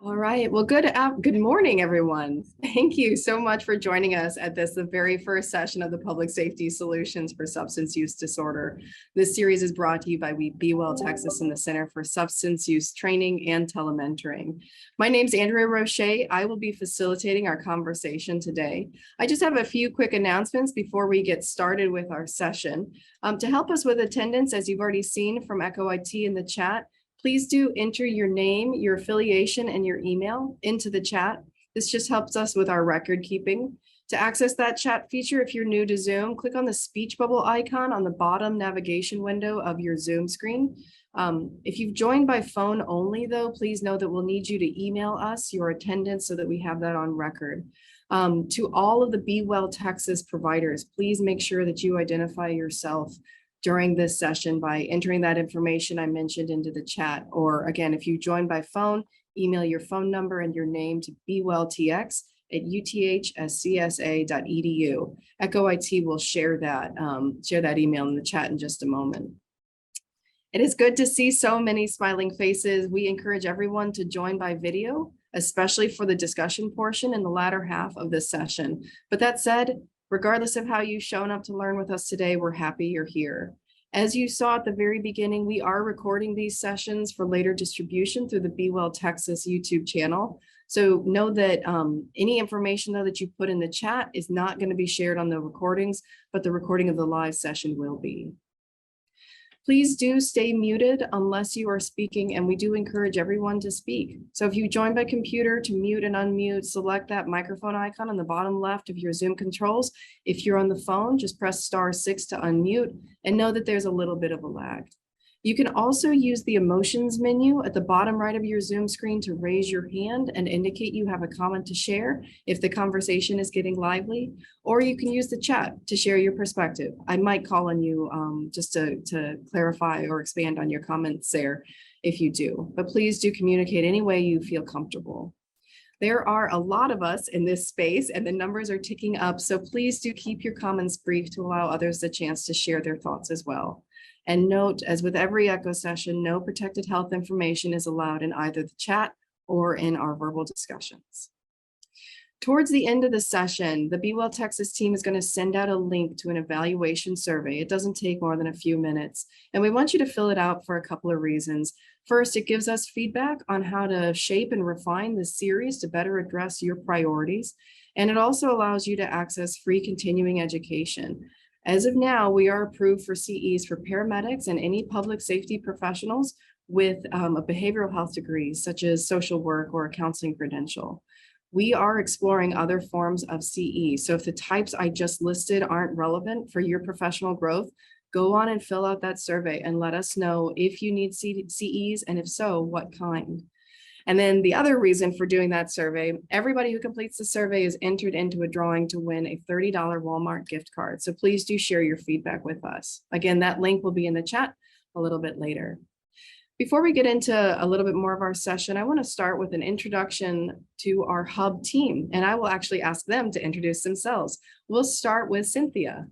All right. Well, good morning, everyone. Thank you so much for joining us at the very first session of the Public Safety Solutions for Substance Use Disorder. This series is brought to you by Be Well Texas and the Center for Substance Use Training and Telementoring. My name is Andrea Roche. I will be facilitating our conversation today. I just have a few quick announcements before we get started with our session. To help us with attendance, as you've already seen from Echo IT in the chat, please do enter your name, your affiliation, and your email into the chat. This just helps us with our record keeping. To access that chat feature, if you're new to Zoom, click on the speech bubble icon on the bottom navigation window of your Zoom screen. If you've joined by phone only, though, please know that we'll need you to email us your attendance so that we have that on record. To all of the Be Well Texas providers, please make sure that you identify yourself during this session by entering that information I mentioned into the chat. Or again, if you join by phone, email your phone number and your name to bewelltx@uthscsa.edu. Echo IT will share that email in the chat in just a moment. It is good to see so many smiling faces. We encourage everyone to join by video, especially for the discussion portion in the latter half of this session. But that said, regardless of how you've shown up to learn with us today, we're happy you're here. As you saw at the very beginning, we are recording these sessions for later distribution through the Be Well Texas YouTube channel. So know that any information though that you put in the chat is not going to be shared on the recordings, but the recording of the live session will be. Please do stay muted unless you are speaking, and we do encourage everyone to speak. So if you join by computer, to mute and unmute, select that microphone icon on the bottom left of your Zoom controls. If you're on the phone, just press *6 to unmute, and know that there's a little bit of a lag. You can also use the emotions menu at the bottom right of your Zoom screen to raise your hand and indicate you have a comment to share if the conversation is getting lively, or you can use the chat to share your perspective. I might call on you just to clarify or expand on your comments there if you do, but please do communicate any way you feel comfortable. There are a lot of us in this space and the numbers are ticking up, so please do keep your comments brief to allow others the chance to share their thoughts as well. And note, as with every Echo session, no protected health information is allowed in either the chat or in our verbal discussions. Towards the end of the session, the Be Well Texas team is going to send out a link to an evaluation survey. It doesn't take more than a few minutes, and we want you to fill it out for a couple of reasons. First, it gives us feedback on how to shape and refine this series to better address your priorities, and it also allows you to access free continuing education. As of now, we are approved for CEs for paramedics and any public safety professionals with a behavioral health degree, such as social work or a counseling credential. We are exploring other forms of CE. So if the types I just listed aren't relevant for your professional growth, go on and fill out that survey and let us know if you need CEs, and if so, what kind. And then the other reason for doing that survey, everybody who completes the survey is entered into a drawing to win a $30 Walmart gift card. So please do share your feedback with us. Again, that link will be in the chat a little bit later. Before we get into a little bit more of our session, I want to start with an introduction to our hub team, and I will actually ask them to introduce themselves. We'll start with Cynthia.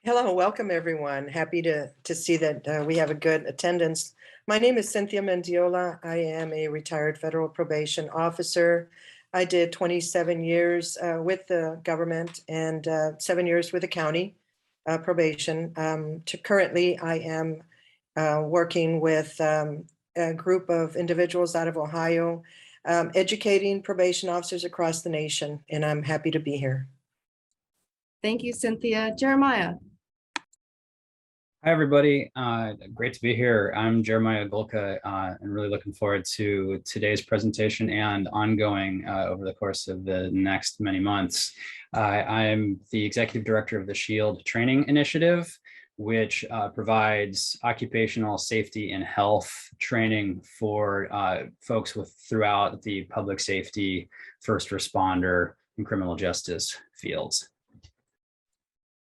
Hello, welcome everyone. Happy to see that we have a good attendance. My name is Cynthia Mendiola. I am a retired federal probation officer. I did 27 years with the government and 7 years with the county probation. Currently, I am working with a group of individuals out of Ohio, educating probation officers across the nation, and I'm happy to be here. Thank you, Cynthia. Jeremiah. Hi, everybody. Great to be here. I'm Jeremiah Goulka, and really looking forward to today's presentation and ongoing over the course of the next many months. I'm the Executive Director of the SHIELD Training Initiative, which provides occupational safety and health training for folks throughout the public safety, first responder, and criminal justice fields.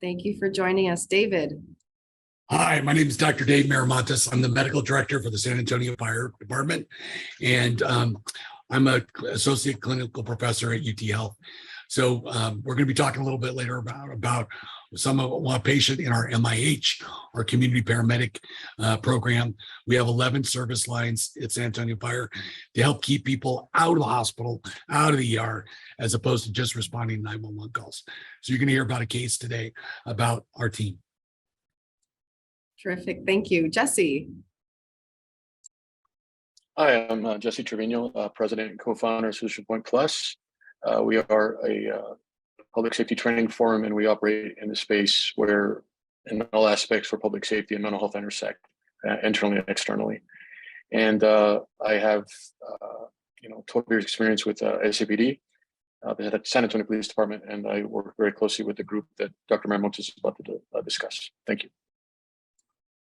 Thank you for joining us. David. Hi, my name is Dr. Dave Miramontes. I'm the medical director for the San Antonio Fire Department, and I'm an associate clinical professor at UT Health. So we're going to be talking a little bit later about some of one patient in our MIH, our community paramedic program. We have 11 service lines at San Antonio Fire to help keep people out of the hospital, out of the ER, as opposed to just responding to 911 calls. So you're going to hear about a case today about our team. Terrific. Thank you. Jesse. Hi, I'm Jesse Trevino, President and co-founder of Solution Point Plus. We are a public safety training forum, and we operate in a space where in all aspects for public safety and mental health intersect internally and externally. And I have 12 years experience with SAPD, the San Antonio Police Department, and I work very closely with the group that Dr. Marmont is about to discuss. Thank you.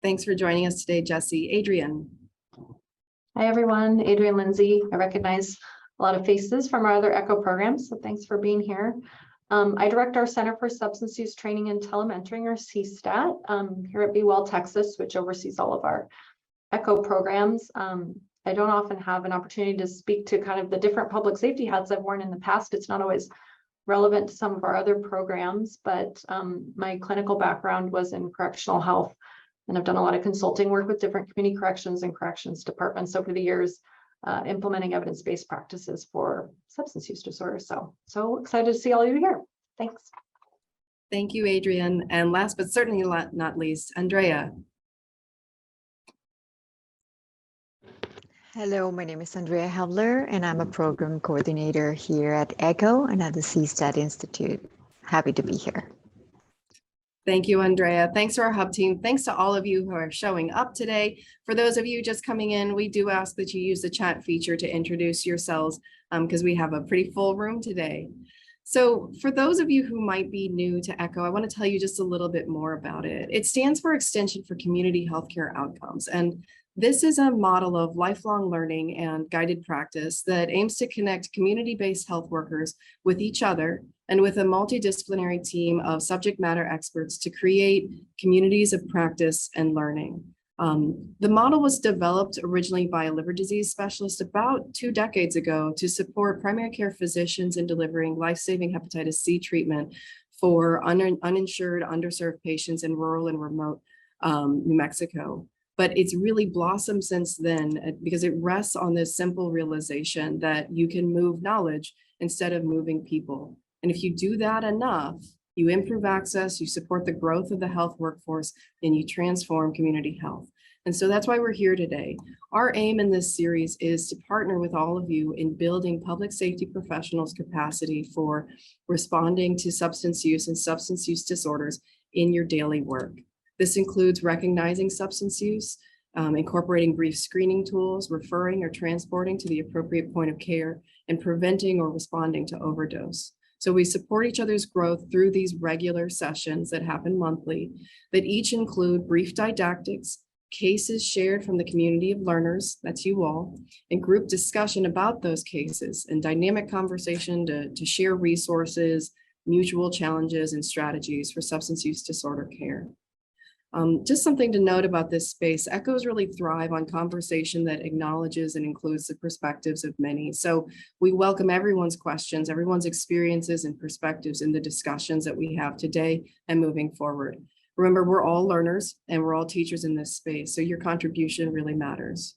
Thanks for joining us today, Jesse. Adrian. Hi, everyone. Adrian Lindsay. I recognize a lot of faces from our other ECHO programs, so thanks for being here. I direct our Center for Substance Use Training and Telementoring, or CSTAT, here at Be Well, Texas, which oversees all of our ECHO programs. I don't often have an opportunity to speak to kind of the different public safety hats I've worn in the past. It's not always relevant to some of our other programs, but my clinical background was in correctional health. And I've done a lot of consulting work with different community corrections and corrections departments over the years, implementing evidence-based practices for substance use disorders. So excited to see all of you here. Thanks. Thank you, Adrian. And last but certainly not least, Andrea. Hello, my name is Andrea Havler, and I'm a program coordinator here at ECHO and at the CSTAT Institute. Happy to be here. Thank you, Andrea. Thanks to our hub team. Thanks to all of you who are showing up today. For those of you just coming in, we do ask that you use the chat feature to introduce yourselves because we have a pretty full room today. So for those of you who might be new to ECHO, I want to tell you just a little bit more about it. It stands for Extension for Community Healthcare Outcomes. And this is a model of lifelong learning and guided practice that aims to connect community-based health workers with each other and with a multidisciplinary team of subject matter experts to create communities of practice and learning. The model was developed originally by a liver disease specialist about 2 decades ago to support primary care physicians in delivering life-saving hepatitis C treatment for uninsured, underserved patients in rural and remote New Mexico. But it's really blossomed since then because it rests on this simple realization that you can move knowledge instead of moving people. And if you do that enough, you improve access, you support the growth of the health workforce, and you transform community health. And so that's why we're here today. Our aim in this series is to partner with all of you in building public safety professionals' capacity for responding to substance use and substance use disorders in your daily work. This includes recognizing substance use, incorporating brief screening tools, referring or transporting to the appropriate point of care, and preventing or responding to overdose. So we support each other's growth through these regular sessions that happen monthly, that each include brief didactics, cases shared from the community of learners, that's you all, and group discussion about those cases and dynamic conversation to share resources, mutual challenges, and strategies for substance use disorder care. Just something to note about this space, ECHOs really thrive on conversation that acknowledges and includes the perspectives of many. So we welcome everyone's questions, everyone's experiences and perspectives in the discussions that we have today and moving forward. Remember, we're all learners and we're all teachers in this space, so your contribution really matters.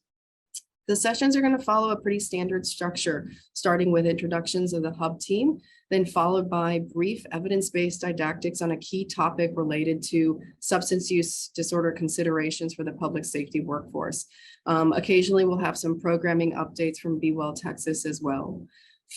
The sessions are going to follow a pretty standard structure, starting with introductions of the hub team, then followed by brief evidence-based didactics on a key topic related to substance use disorder considerations for the public safety workforce. Occasionally, we'll have some programming updates from Be Well, Texas as well.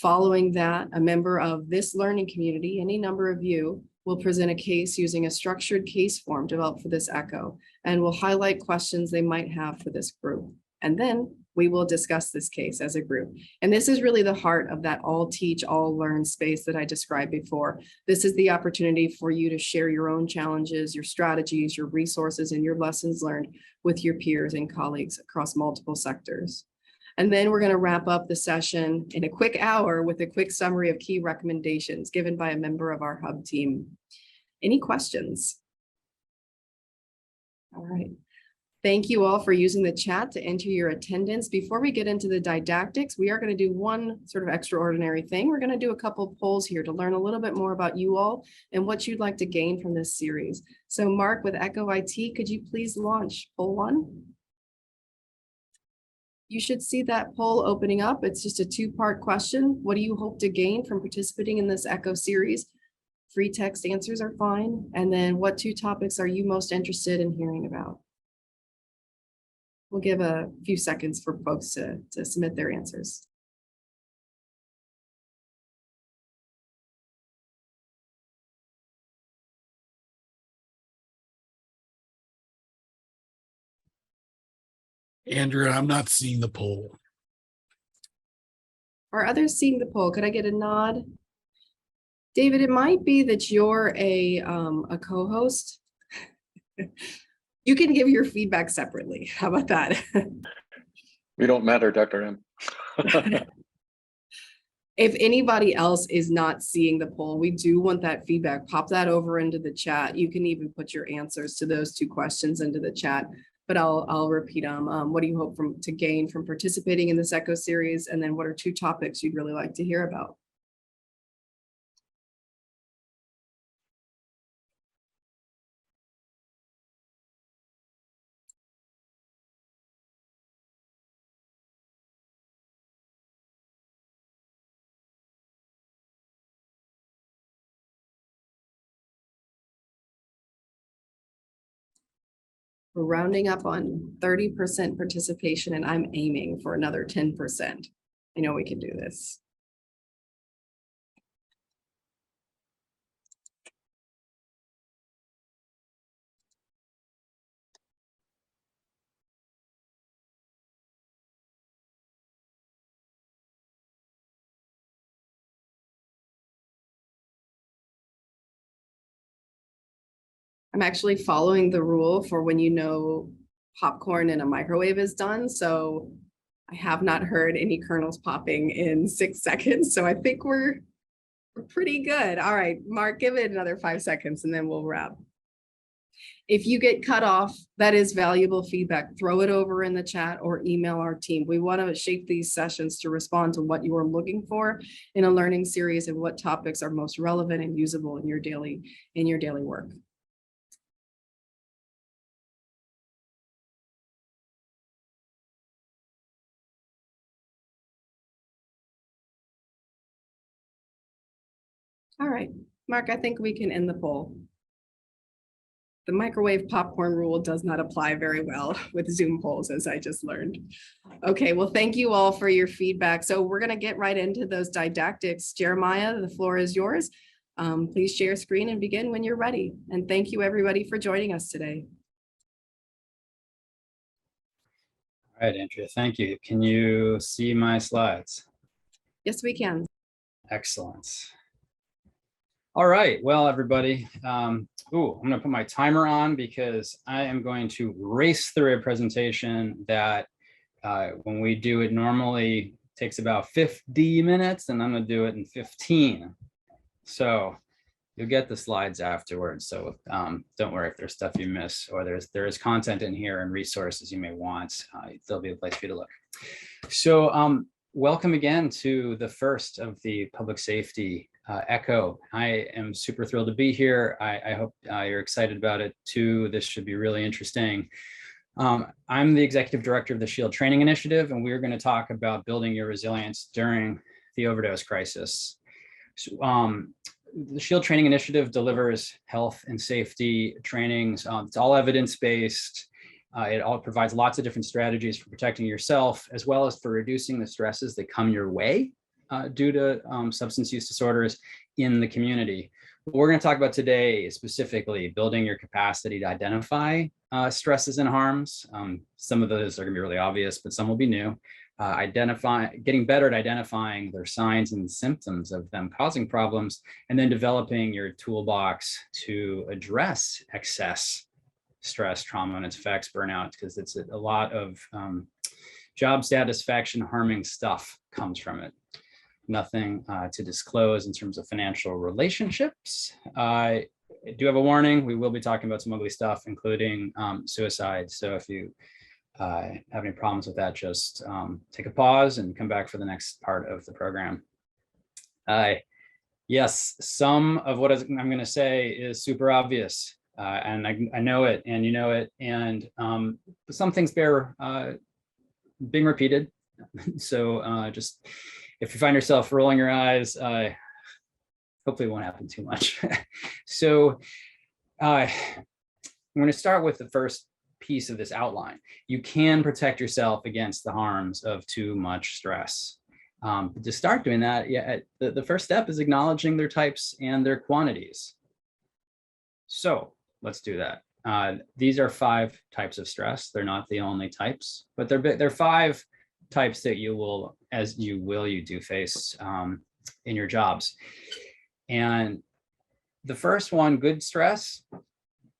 Following that, a member of this learning community, any number of you, will present a case using a structured case form developed for this ECHO, and will highlight questions they might have for this group. And then we will discuss this case as a group. And this is really the heart of that all teach, all learn space that I described before. This is the opportunity for you to share your own challenges, your strategies, your resources, and your lessons learned with your peers and colleagues across multiple sectors. And then we're going to wrap up the session in a quick hour with a quick summary of key recommendations given by a member of our hub team. Any questions? All right. Thank you all for using the chat to enter your attendance. Before we get into the didactics, we are going to do one sort of extraordinary thing. We're going to do a couple polls here to learn a little bit more about you all and what you'd like to gain from this series. So Mark with Echo IT, could you please launch poll 1? You should see that poll opening up. It's just a 2-part question. What do you hope to gain from participating in this Echo series? Free text answers are fine. And then what 2 topics are you most interested in hearing about? We'll give a few seconds for folks to submit their answers. Andrew, I'm not seeing the poll. Are others seeing the poll? Could I get a nod? David, it might be that you're a co-host. You can give your feedback separately. How about that? We don't matter, Dr. M. If anybody else is not seeing the poll, we do want that feedback. Pop that over into the chat. You can even put your answers to those 2 questions into the chat, but I'll repeat them. What do you hope to gain from participating in this Echo series? And then what are 2 topics you'd really like to hear about? We're rounding up on 30% participation, and I'm aiming for another 10%. I know we can do this. I'm actually following the rule for when you know popcorn in a microwave is done. So I have not heard any kernels popping in 6 seconds. So I think we're pretty good. All right, Mark, give it another 5 seconds and then we'll wrap. If you get cut off, that is valuable feedback. Throw it over in the chat or email our team. We want to shape these sessions to respond to what you are looking for in a learning series and what topics are most relevant and usable in your daily work. All right, Mark, I think we can end the poll. The microwave popcorn rule does not apply very well with Zoom polls, as I just learned. Okay, well, thank you all for your feedback. So we're going to get right into those didactics. Jeremiah, the floor is yours. Please share screen and begin when you're ready. And thank you, everybody, for joining us today. All right, Andrea, thank you. Can you see my slides? Yes, we can. Excellent. All right, well, everybody, I'm gonna put my timer on because I am going to race through a presentation that when we do it normally takes about 50 minutes, and I'm gonna do it in 15. So you'll get the slides afterwards. So don't worry if there's stuff you miss, or there is content in here and resources you may want. There'll be a place for you to look. So welcome again to the first of the public safety Echo. I am super thrilled to be here. I hope you're excited about it too. This should be really interesting. I'm the executive director of the SHIELD Training Initiative, and we're going to talk about building your resilience during the overdose crisis. So, the SHIELD Training Initiative delivers health and safety trainings. It's all evidence-based. It all provides lots of different strategies for protecting yourself, as well as for reducing the stresses that come your way due to substance use disorders in the community. What we're going to talk about today is specifically building your capacity to identify stresses and harms. Some of those are going to be really obvious, but some will be new. Getting better at identifying their signs and symptoms of them causing problems, and then developing your toolbox to address excess stress, trauma, and its effects, burnout, because it's a lot of job satisfaction harming stuff comes from it. Nothing to disclose in terms of financial relationships. do have a warning. We will be talking about some ugly stuff, including suicide. So if you have any problems with that, just take a pause and come back for the next part of the program. Yes, some of what I'm going to say is super obvious, and I know it, and you know it, and some things bear being repeated. So just if you find yourself rolling your eyes, hopefully it won't happen too much. So I'm going to start with the first piece of this outline. You can protect yourself against the harms of too much stress. But to start doing that, the first step is acknowledging their types and their quantities. So let's do that. These are 5 types of stress. They're not the only types, but they're 5 types that you do face in your jobs. And the first one, good stress,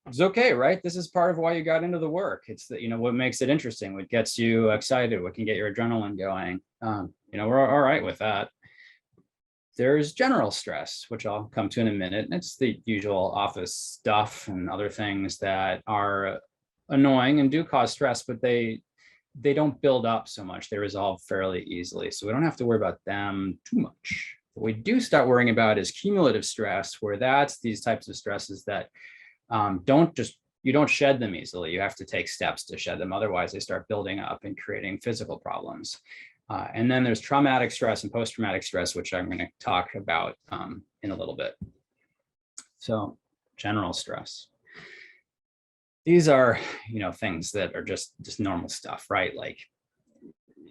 is okay, right? This is part of why you got into the work. It's that, what makes it interesting, what gets you excited, what can get your adrenaline going. We're all right with that. There's general stress, which I'll come to in a minute. It's the usual office stuff and other things that are annoying and do cause stress, but they don't build up so much. They resolve fairly easily. So we don't have to worry about them too much. What we do start worrying about is cumulative stress, where that's these types of stresses that you don't shed them easily. You have to take steps to shed them. Otherwise, they start building up and creating physical problems. And then there's traumatic stress and post-traumatic stress, which I'm going to talk about in a little bit. So general stress. These are, things that are just normal stuff, right? Like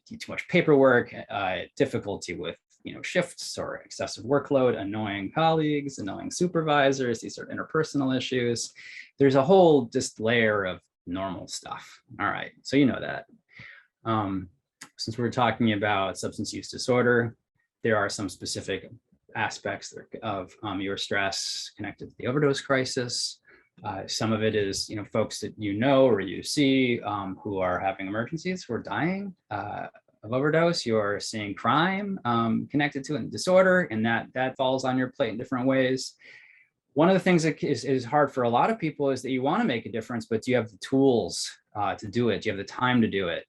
too much paperwork, difficulty with, shifts or excessive workload, annoying colleagues, annoying supervisors. These are interpersonal issues. There's a whole just layer of normal stuff. All right, so you know that. Since we're talking about substance use disorder, there are some specific aspects of your stress connected to the overdose crisis. Some of it is, folks that or you see who are having emergencies, who are dying of overdose. You're seeing crime connected to a disorder, and that falls on your plate in different ways. One of the things that is hard for a lot of people is that you want to make a difference, but do you have the tools to do it? Do you have the time to do it?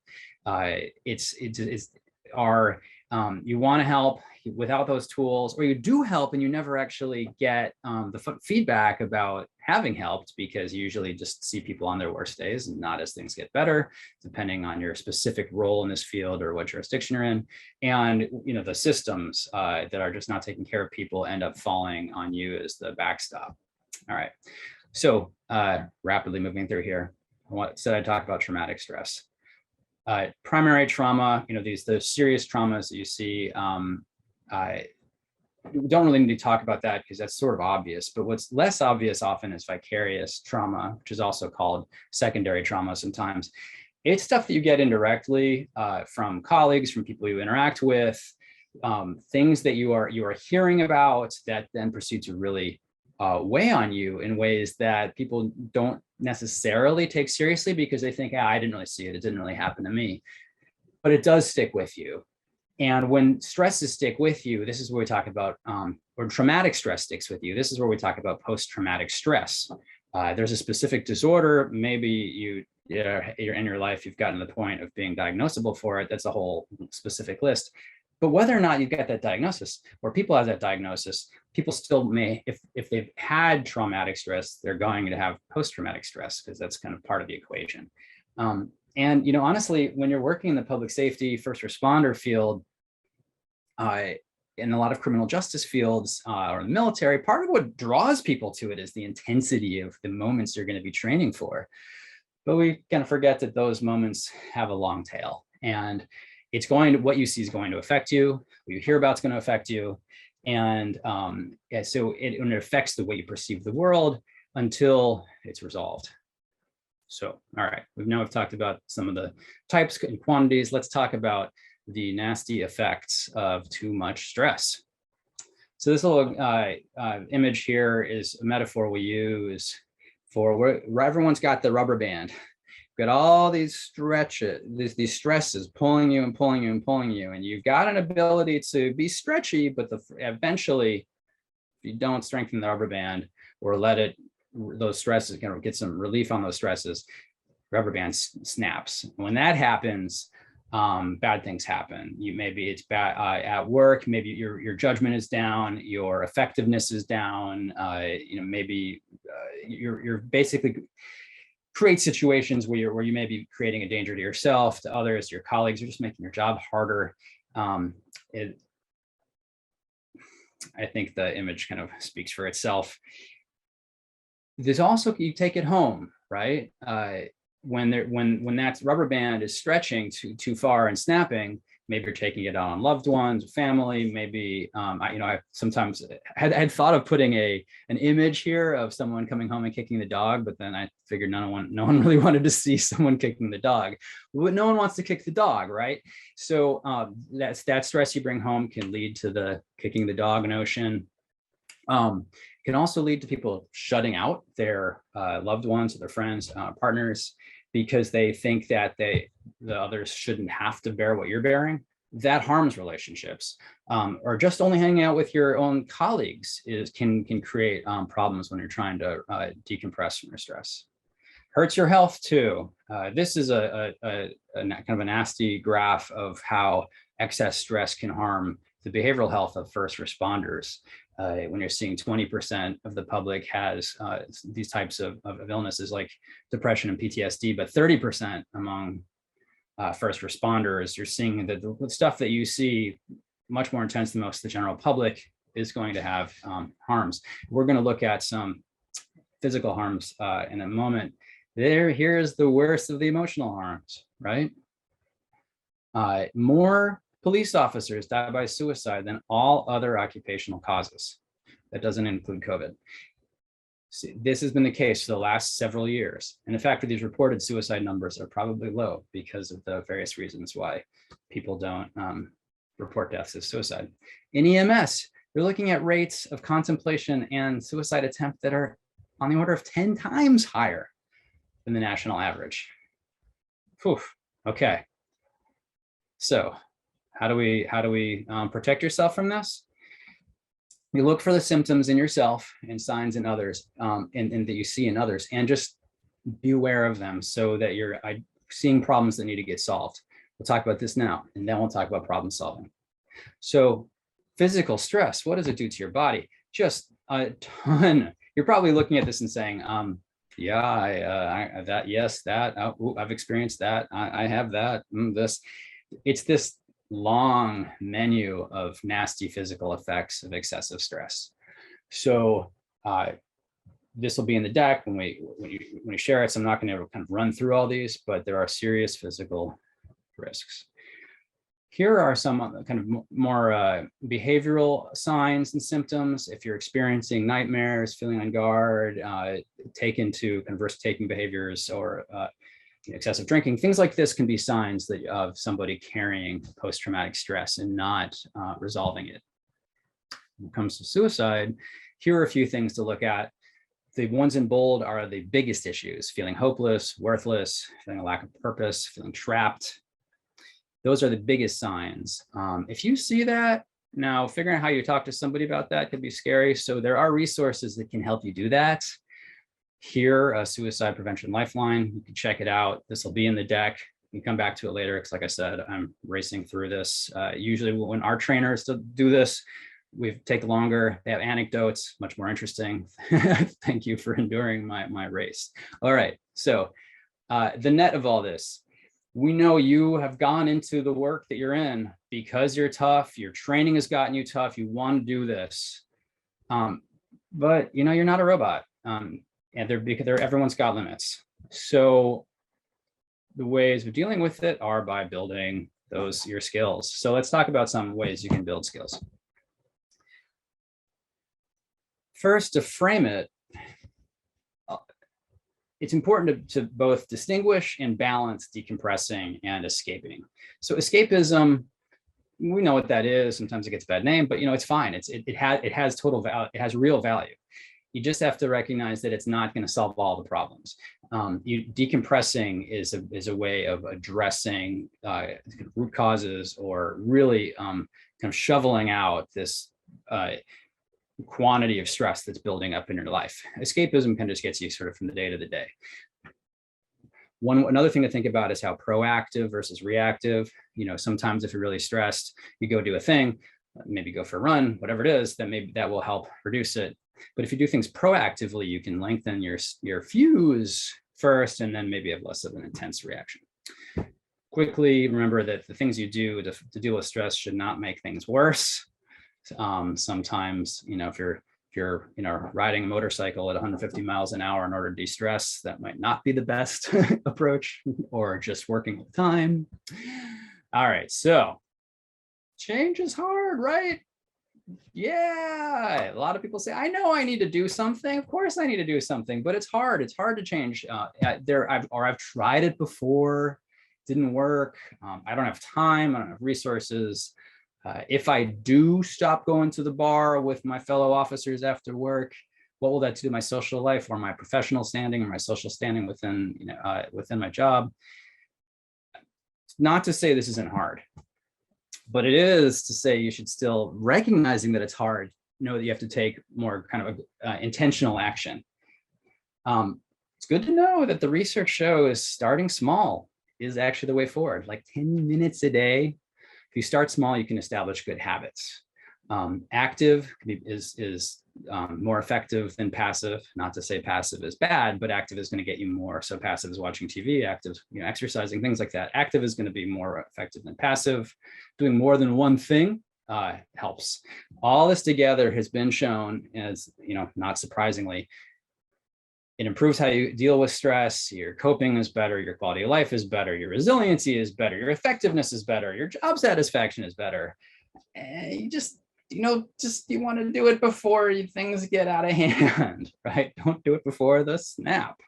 You want to help without those tools, or you do help and you never actually get the feedback about having helped, because you usually just see people on their worst days and not as things get better, depending on your specific role in this field or what jurisdiction you're in. And the systems that are just not taking care of people end up falling on you as the backstop. All right, so rapidly moving through here, I'd talk about traumatic stress. Primary trauma, the serious traumas that you see, we don't really need to talk about that because that's sort of obvious, but what's less obvious often is vicarious trauma, which is also called secondary trauma sometimes. It's stuff that you get indirectly from colleagues, from people you interact with, things that you are hearing about that then proceed to really weigh on you in ways that people don't necessarily take seriously because they think, I didn't really see it. It didn't really happen to me, but it does stick with you. And when stresses stick with you, this is where we talk about, or traumatic stress sticks with you. This is where we talk about post-traumatic stress. There's a specific disorder. Maybe you're in your life, you've gotten to the point of being diagnosable for it. That's a whole specific list. But whether or not you get that diagnosis, or people have that diagnosis, people still may, if they've had traumatic stress, they're going to have post-traumatic stress, because that's kind of part of the equation. And honestly, when you're working in the public safety, first responder field, in a lot of criminal justice fields or the military, part of what draws people to it is the intensity of the moments you're going to be training for. But we kind of forget that those moments have a long tail, and what you see is going to affect you. What you hear about is going to affect you. And so it affects the way you perceive the world until it's resolved. So, all right, we've talked about some of the types and quantities. Let's talk about the nasty effects of too much stress. So this little image here is a metaphor we use for where everyone's got the rubber band. You've got all these stretches, these stresses pulling you and pulling you and pulling you, and you've got an ability to be stretchy, but eventually, if you don't strengthen the rubber band or let it those stresses, kind of get some relief on those stresses, rubber band snaps. When that happens, bad things happen. Maybe it's bad at work. Maybe your judgment is down, your effectiveness is down. Maybe you're basically create situations where you may be creating a danger to yourself, to others, your colleagues. You're just making your job harder. I think the image kind of speaks for itself. There's also, you take it home, right? When that rubber band is stretching too far and snapping, maybe you're taking it out on loved ones, family. Maybe I sometimes had thought of putting an image here of someone coming home and kicking the dog, but then I figured no one really wanted to see someone kicking the dog. But no one wants to kick the dog, right? So that stress you bring home can lead to the kicking the dog notion. Can also lead to people shutting out their loved ones, their friends, partners, because they think that the others shouldn't have to bear what you're bearing. That harms relationships. Or just only hanging out with your own colleagues can create problems when you're trying to decompress from your stress. Hurts your health too. This is a kind of a nasty graph of how excess stress can harm the behavioral health of first responders. When you're seeing 20% of the public has these types of illnesses like depression and PTSD, but 30% among first responders, you're seeing that the stuff that you see much more intense than most of the general public is going to have harms. We're going to look at some physical harms in a moment. Here's the worst of the emotional harms, right? More police officers die by suicide than all other occupational causes. That doesn't include COVID. See, this has been the case for the last several years. And in fact, these reported suicide numbers are probably low because of the various reasons why people don't report deaths as suicide. In EMS, you're looking at rates of contemplation and suicide attempt that are on the order of 10 times higher than the national average. Whew. Okay. So how do we protect yourself from this? You look for the symptoms in yourself and signs in others, and that you see in others, and just be aware of them so that you're seeing problems that need to get solved. We'll talk about this now, and then we'll talk about problem solving. So physical stress, what does it do to your body? Just a ton. You're probably looking at this and saying, yeah, I've experienced that. I have that, this. It's this long menu of nasty physical effects of excessive stress. So this will be in the deck when we share it. So I'm not going to kind of run through all these, but there are serious physical risks. Here are some kind of more behavioral signs and symptoms. If you're experiencing nightmares, feeling on guard, taken to kind of risk-taking behaviors, or excessive drinking, things like this can be signs of somebody carrying post-traumatic stress and not resolving it. When it comes to suicide, here are a few things to look at. The ones in bold are the biggest issues: feeling hopeless, worthless, feeling a lack of purpose, feeling trapped. Those are the biggest signs. If you see that, now figuring out how you talk to somebody about that could be scary. So there are resources that can help you do that. Here, a suicide prevention lifeline, you can check it out. This will be in the deck. You can come back to it later, because like I said, I'm racing through this. Usually when our trainers do this, we take longer. They have anecdotes, much more interesting. Thank you for enduring my race. All right, so the net of all this, we know you have gone into the work that you're in because you're tough. Your training has gotten you tough. You want to do this, but you're not a robot. And everyone's got limits. So the ways of dealing with it are by building your skills. So let's talk about some ways you can build skills. First, to frame it, it's important to both distinguish and balance decompressing and escaping. So escapism, we know what that is. Sometimes it gets a bad name, but it's fine. It has total value. It has real value. You just have to recognize that it's not going to solve all the problems. Decompressing is a way of addressing root causes, or really kind of shoveling out this quantity of stress that's building up in your life. Escapism can just get you sort of from the day to the day. Another thing to think about is how proactive versus reactive. You know, sometimes if you're really stressed, you go do a thing, maybe go for a run, whatever it is, then maybe that will help reduce it. But if you do things proactively, you can lengthen your fuse first, and then maybe have less of an intense reaction. Quickly remember that the things you do to deal with stress should not make things worse. Sometimes, you know, if you're you know, riding a motorcycle at 150 miles an hour in order to de-stress, that might not be the best approach, or just working with time. All right, so change is hard, right? Yeah, a lot of people say, I know I need to do something. Of course I need to do something, but it's hard. It's hard to change. I've tried it before, didn't work. I don't have time, I don't have resources. If I do stop going to the bar with my fellow officers after work, what will that do to my social life, or my professional standing, or my social standing within, you know, within my job? Not to say this isn't hard, but it is to say you should still, recognizing that it's hard, know that you have to take more kind of intentional action. It's good to know that the research shows starting small is actually the way forward. Like 10 minutes a day. If you start small, you can establish good habits. Active is more effective than passive. Not to say passive is bad, but active is going to get you more. So passive is watching TV, active, you know, exercising, things like that. Active is going to be more effective than passive. Doing more than one thing helps. All this together has been shown, as, you know, not surprisingly, it improves how you deal with stress. Your coping is better. Your quality of life is better. Your resiliency is better. Your effectiveness is better. Your job satisfaction is better. And you just, you know, you want to do it before things get out of hand, right? Don't do it before the snap.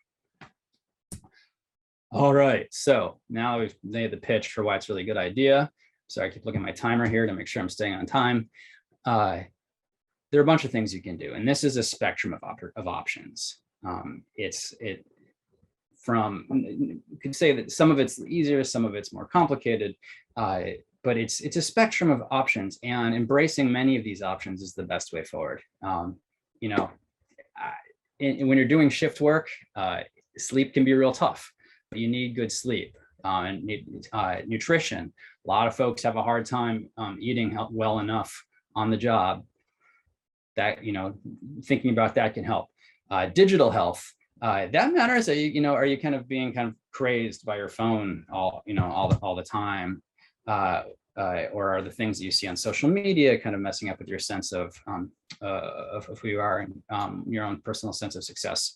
All right, so now we've made the pitch for why it's really a good idea. Sorry, I keep looking at my timer here to make sure I'm staying on time. There are a bunch of things you can do, and this is a spectrum of options. You could say that some of it's easier, some of it's more complicated, but it's a spectrum of options, and embracing many of these options is the best way forward. You know, when you're doing shift work, sleep can be real tough, but you need good sleep and need nutrition. A lot of folks have a hard time eating well enough on the job. That, you know, thinking about that can help. Digital health, that matters. Are you kind of being kind of crazed by your phone all the time? Or are the things that you see on social media kind of messing up with your sense of who you are and your own personal sense of success?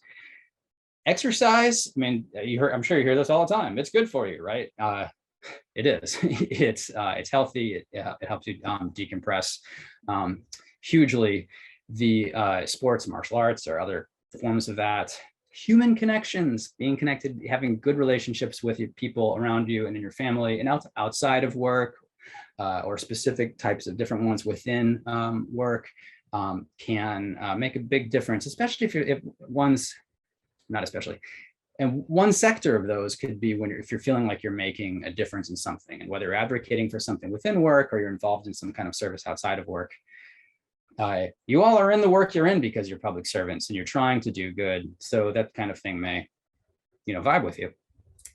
Exercise, I mean, I'm sure you hear this all the time. It's good for you, right? It is. It's healthy. It helps you decompress hugely. The sports, martial arts, or other forms of that. Human connections, being connected, having good relationships with your people around you and in your family, and outside of work, or specific types of different ones within work, can make a big difference, especially if one's not especially. And one sector of those could be if you're feeling like you're making a difference in something, and whether you're advocating for something within work or you're involved in some kind of service outside of work. You all are in the work you're in because you're public servants and you're trying to do good. So that kind of thing may, you know, vibe with you.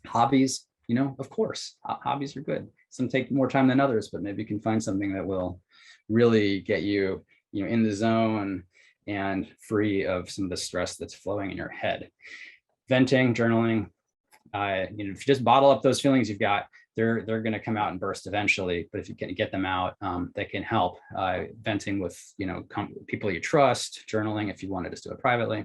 Hobbies, you know, of course, hobbies are good. Some take more time than others, but maybe you can find something that will really get you, you know, in the zone and free of some of the stress that's flowing in your head. Venting, journaling, you know, if you just bottle up those feelings you've got, they're going to come out and burst eventually. But if you can get them out, that can help. Venting with, you know, people you trust, journaling if you want to just do it privately.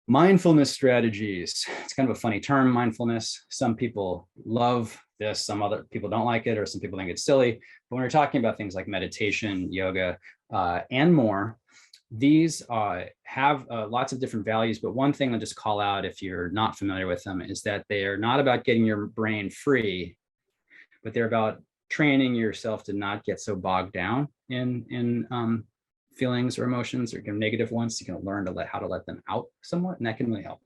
Mindfulness strategies. It's kind of a funny term, mindfulness. Some people love this, some other people don't like it, or some people think it's silly. But when we're talking about things like meditation, yoga, and more, these have lots of different values, but one thing I'll just call out if you're not familiar with them is that they are not about getting your brain free, but they're about training yourself to not get so bogged down in feelings or emotions or negative ones. You can learn how to let them out somewhat, and that can really help.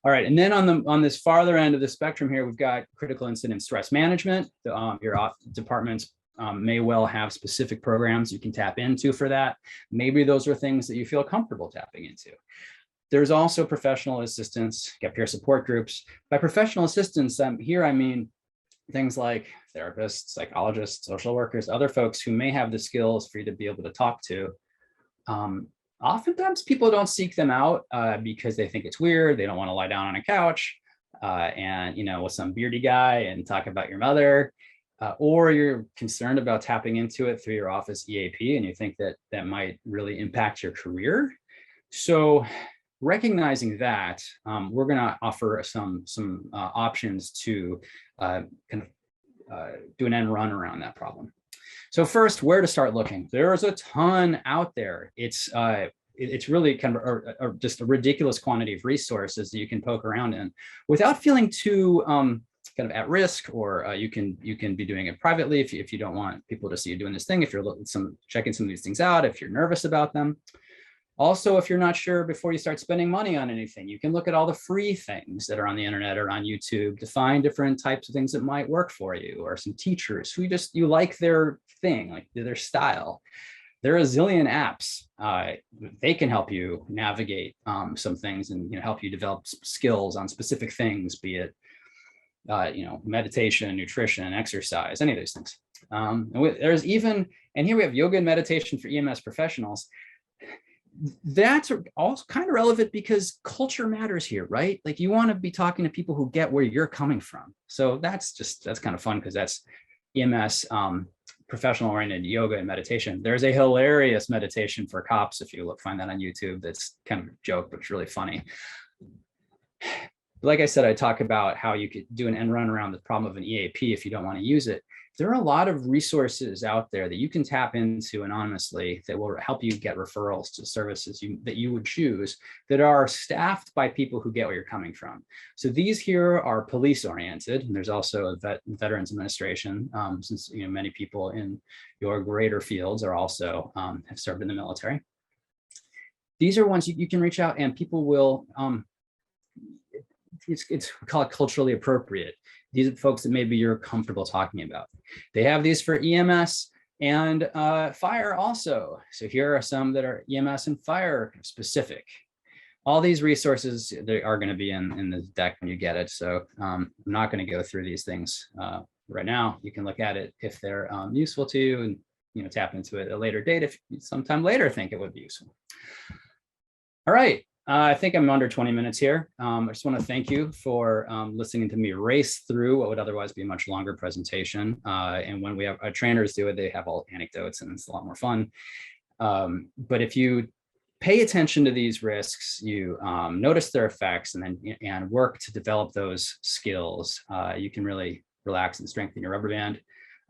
All right, and then on this farther end of the spectrum here, we've got critical incident stress management. Your department's may well have specific programs you can tap into for that. Maybe those are things that you feel comfortable tapping into. There's also professional assistance, get peer support groups. By professional assistance, here I mean things like therapists, psychologists, social workers, other folks who may have the skills for you to be able to talk to. Oftentimes people don't seek them out because they think it's weird. They don't want to lie down on a couch and, you know, with some beardy guy and talk about your mother, or you're concerned about tapping into it through your office EAP and you think that that might really impact your career. So recognizing that, we're going to offer some options to do an end run around that problem. So first, where to start looking? There's a ton out there. It's really kind of just a ridiculous quantity of resources that you can poke around in without feeling too kind of at risk, or you can be doing it privately if you don't want people to see you doing this thing, if you're checking some of these things out, if you're nervous about them. Also, if you're not sure before you start spending money on anything, you can look at all the free things that are on the internet or on YouTube to find different types of things that might work for you, or some teachers who you like their thing, like their style. There are a zillion apps. They can help you navigate some things and help you develop skills on specific things, be it meditation, nutrition, exercise, any of those things. There's even, and here we have yoga and meditation for EMS professionals. That's also kind of relevant because culture matters here, right? Like you want to be talking to people who get where you're coming from. So that's kind of fun because that's EMS professional oriented yoga and meditation. There's a hilarious meditation for cops. If you find that on YouTube, that's kind of a joke, but it's really funny. Like I said, I talk about how you could do an end run around the problem of an EAP if you don't want to use it. There are a lot of resources out there that you can tap into anonymously that will help you get referrals to services that you would choose that are staffed by people who get where you're coming from. So these here are police oriented, and there's also a Veterans Administration, since many people in your greater fields are also have served in the military. These are ones you can reach out and people will, we call it culturally appropriate. These are folks that maybe you're comfortable talking about. They have these for EMS and fire also. So here are some that are EMS and fire specific. All these resources, they are going to be in the deck when you get it. So I'm not going to go through these things right now. You can look at it if they're useful to you and tap into it at a later date if you sometime later think it would be useful. All right. I think I'm under 20 minutes here. I just want to thank you for listening to me race through what would otherwise be a much longer presentation. And when we have our trainers do it, they have all anecdotes and it's a lot more fun. But if you pay attention to these risks, you notice their effects and work to develop those skills, you can really relax and strengthen your rubber band.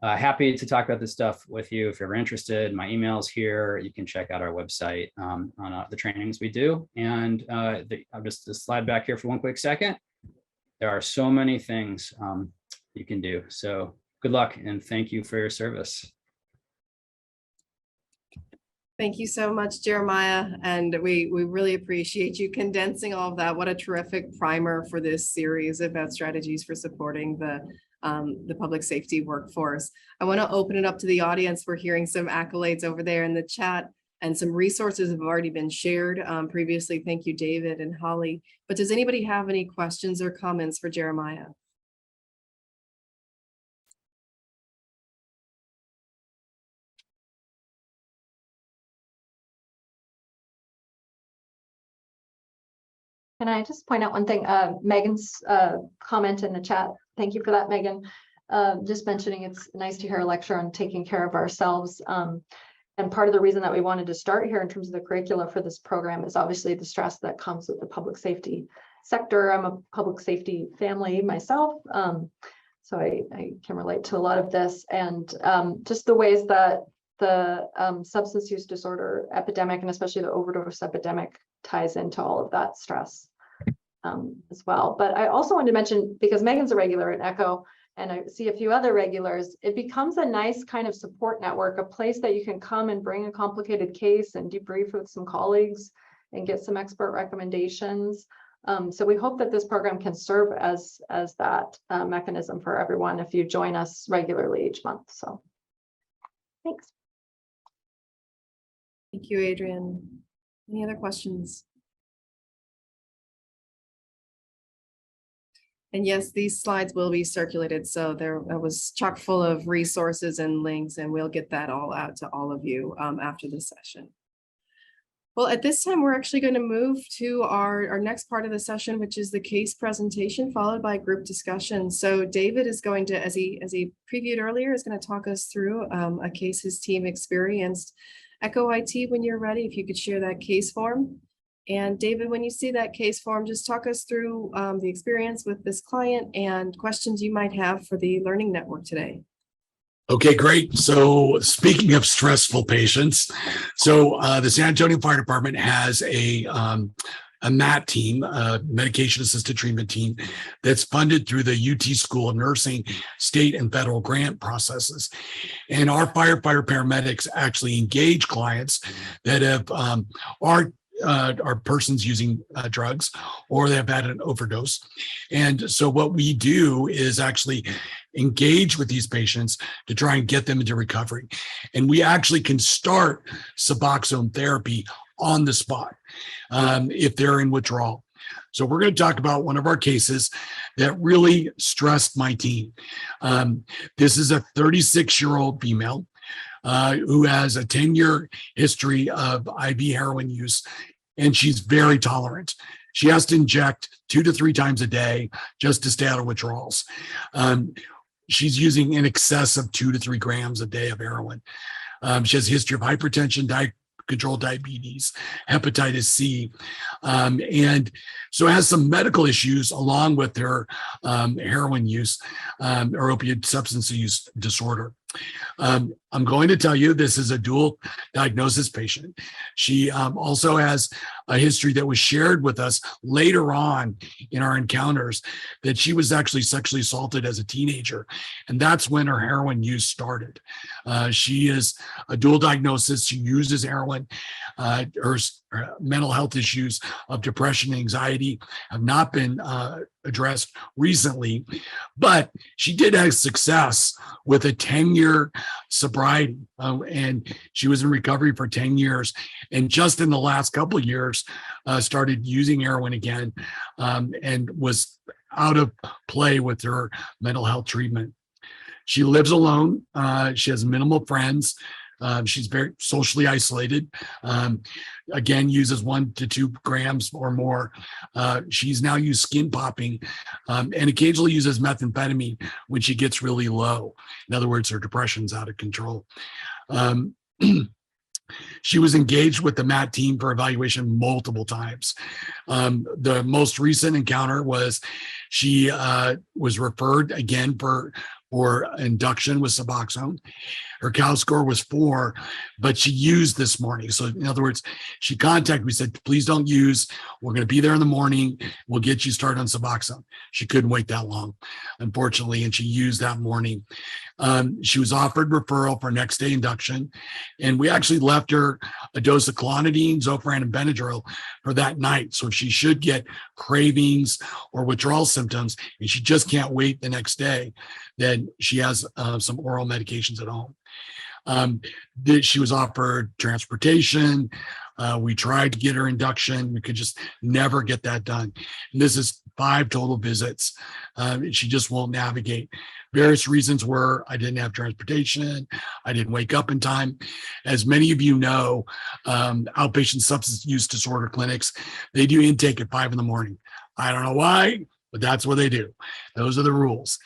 Happy to talk about this stuff with you if you're ever interested. My email's here. You can check out our website on the trainings we do. And I'll just slide back here for one quick second. There are so many things you can do. So good luck and thank you for your service. Thank you so much, Jeremiah. And we really appreciate you condensing all of that. What a terrific primer for this series about strategies for supporting the public safety workforce. I want to open it up to the audience. We're hearing some accolades over there in the chat and some resources have already been shared previously. Thank you, David and Holly. But does anybody have any questions or comments for Jeremiah? Can I just point out one thing? Megan's comment in the chat. Thank you for that, Megan. Just mentioning it's nice to hear a lecture on taking care of ourselves. And part of the reason that we wanted to start here in terms of the curricula for this program is obviously the stress that comes with the public safety sector. I'm a public safety family myself, so I can relate to a lot of this. And just the ways that the substance use disorder epidemic, and especially the overdose epidemic, ties into all of that stress as well. But I also wanted to mention, because Megan's a regular at ECHO, and I see a few other regulars, it becomes a nice kind of support network, a place that you can come and bring a complicated case and debrief with some colleagues and get some expert recommendations. So we hope that this program can serve as that mechanism for everyone if you join us regularly each month. So Thanks. Thank you, Adrian. Any other questions? And yes, these slides will be circulated. So there was chock full of resources and links, and we'll get that all out to all of you after the session. Well, at this time, we're actually going to move to our next part of the session, which is the case presentation, followed by group discussion. So David is going to, as he previewed earlier, is going to talk us through a case his team experienced. Echo IT, when you're ready, if you could share that case form. And David, when you see that case form, just talk us through the experience with this client and questions you might have for the Learning Network today. Okay, great. So speaking of stressful patients, so the San Antonio Fire Department has a MAT team, a medication-assisted treatment team, that's funded through the UT School of Nursing state and federal grant processes. And our firefighter paramedics actually engage clients that have are persons using drugs, or they have had an overdose. And so what we do is actually engage with these patients to try and get them into recovery. And we actually can start Suboxone therapy on the spot if they're in withdrawal. So we're going to talk about one of our cases that really stressed my team. This is a 36-year-old female who has a 10-year history of IV heroin use, and she's very tolerant. She has to inject 2 to 3 times a day just to stay out of withdrawals. She's using in excess of 2 to 3 grams a day of heroin. She has a history of hypertension, controlled diabetes, hepatitis C, and so has some medical issues along with her heroin use or opiate substance use disorder. I'm going to tell you this is a dual diagnosis patient. She also has a history that was shared with us later on in our encounters, that she was actually sexually assaulted as a teenager. And that's when her heroin use started. She is a dual diagnosis. She uses heroin. Her mental health issues of depression and anxiety have not been addressed recently, but she did have success with a 10-year sobriety, and she was in recovery for 10 years. And just in the last couple of years, started using heroin again, and was out of play with her mental health treatment. She lives alone. She has minimal friends. She's very socially isolated. Again, uses 1 to 2 grams or more. She's now used skin popping, and occasionally uses methamphetamine when she gets really low. In other words, her depression's out of control. She was engaged with the MAT team for evaluation multiple times. The most recent encounter was she was referred again for induction with Suboxone. Her CAL score was 4, but she used this morning. So in other words, she contacted me, said, please don't use. We're going to be there in the morning. We'll get you started on Suboxone. She couldn't wait that long, unfortunately, and she used that morning. She was offered referral for next day induction, and we actually left her a dose of clonidine, Zofran, and Benadryl for that night. So if she should get cravings or withdrawal symptoms, and she just can't wait the next day, then she has some oral medications at home. She was offered transportation. We tried to get her induction. We could just never get that done. And this is 5 total visits. She just won't navigate. Various reasons were I didn't have transportation. I didn't wake up in time. As many of you know, outpatient substance use disorder clinics, they do intake at 5 in the morning. I don't know why, but that's what they do. Those are the rules.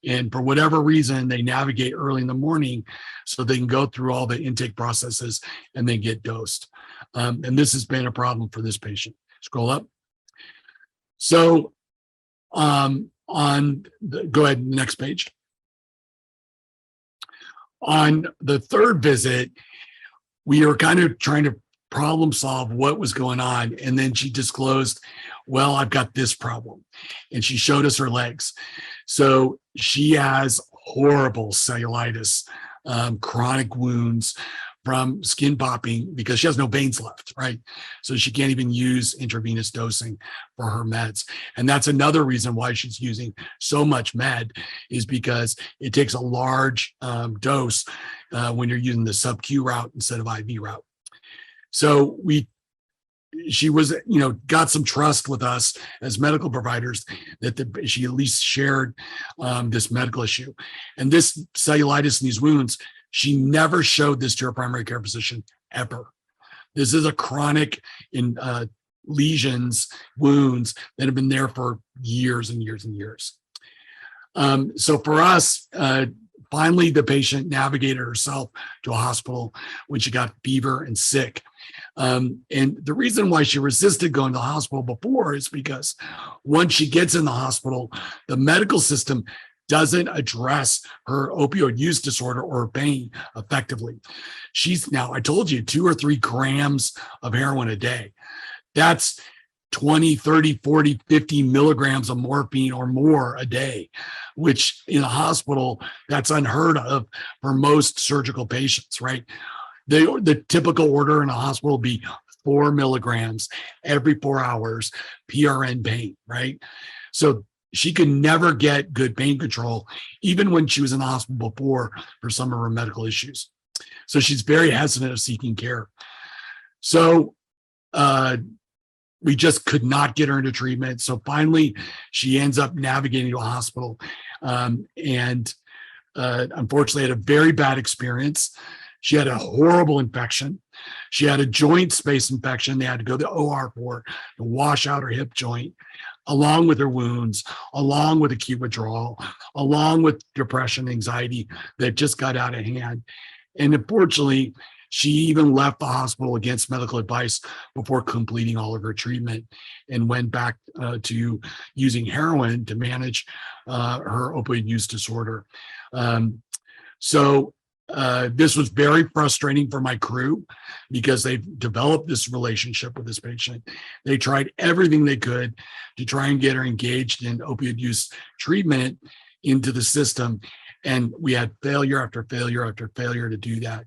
And for whatever reason, they navigate early in the morning so they can go through all the intake processes and then get dosed. And this has been a problem for this patient. Scroll up. So go ahead, next page. On the third visit, we were kind of trying to problem solve what was going on. And then she disclosed, well, I've got this problem. And she showed us her legs. So she has horrible cellulitis, chronic wounds from skin popping because she has no veins left, right? So she can't even use intravenous dosing for her meds. And that's another reason why she's using so much med, is because it takes a large dose when you're using the sub-Q route instead of IV route. So she was, got some trust with us as medical providers that she at least shared this medical issue. And this cellulitis and these wounds, she never showed this to her primary care physician ever. This is a chronic lesions, wounds that have been there for years and years and years. So for us, finally, the patient navigated herself to a hospital when she got fever and sick. And the reason why she resisted going to the hospital before is because once she gets in the hospital, the medical system doesn't address her opioid use disorder or her pain effectively. She's now, I told you, 2 or 3 grams of heroin a day. That's 20, 30, 40, 50 milligrams of morphine or more a day, which in a hospital, that's unheard of for most surgical patients, right? The typical order in a hospital will be 4 milligrams every 4 hours, PRN pain, right? So she could never get good pain control, even when she was in the hospital before for some of her medical issues. So she's very hesitant of seeking care. So we just could not get her into treatment. So finally, she ends up navigating to a hospital and unfortunately had a very bad experience. She had a horrible infection. She had a joint space infection. They had to go to the OR for to wash out her hip joint, along with her wounds, along with acute withdrawal, along with depression, anxiety that just got out of hand. And unfortunately, she even left the hospital against medical advice before completing all of her treatment and went back to using heroin to manage her opioid use disorder. This was very frustrating for my crew because they've developed this relationship with this patient. They tried everything they could to try and get her engaged in opioid use treatment into the system. And we had failure after failure after failure to do that.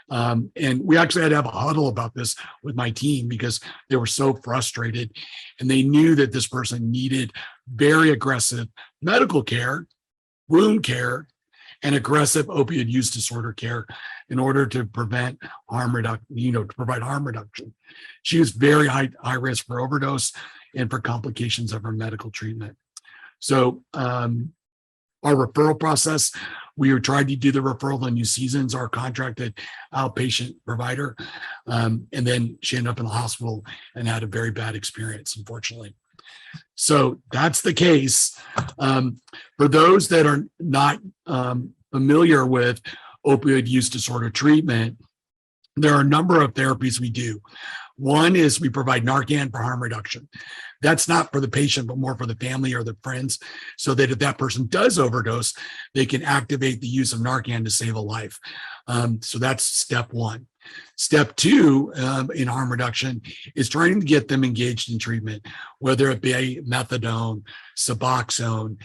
And we actually had to have a huddle about this with my team because they were so frustrated and they knew that this person needed very aggressive medical care, wound care, and aggressive opioid use disorder care in order to prevent harm reduction, to provide harm reduction. She was very high risk for overdose and for complications of her medical treatment. So our referral process, we were trying to do the referral to New Seasons, our contracted outpatient provider. And then she ended up in the hospital and had a very bad experience, unfortunately. So that's the case. For those that are not familiar with opioid use disorder treatment, there are a number of therapies we do. One is we provide Narcan for harm reduction. That's not for the patient, but more for the family or the friends, so that if that person does overdose, they can activate the use of Narcan to save a life. So that's step one. Step two in harm reduction is trying to get them engaged in treatment, whether it be methadone, Suboxone,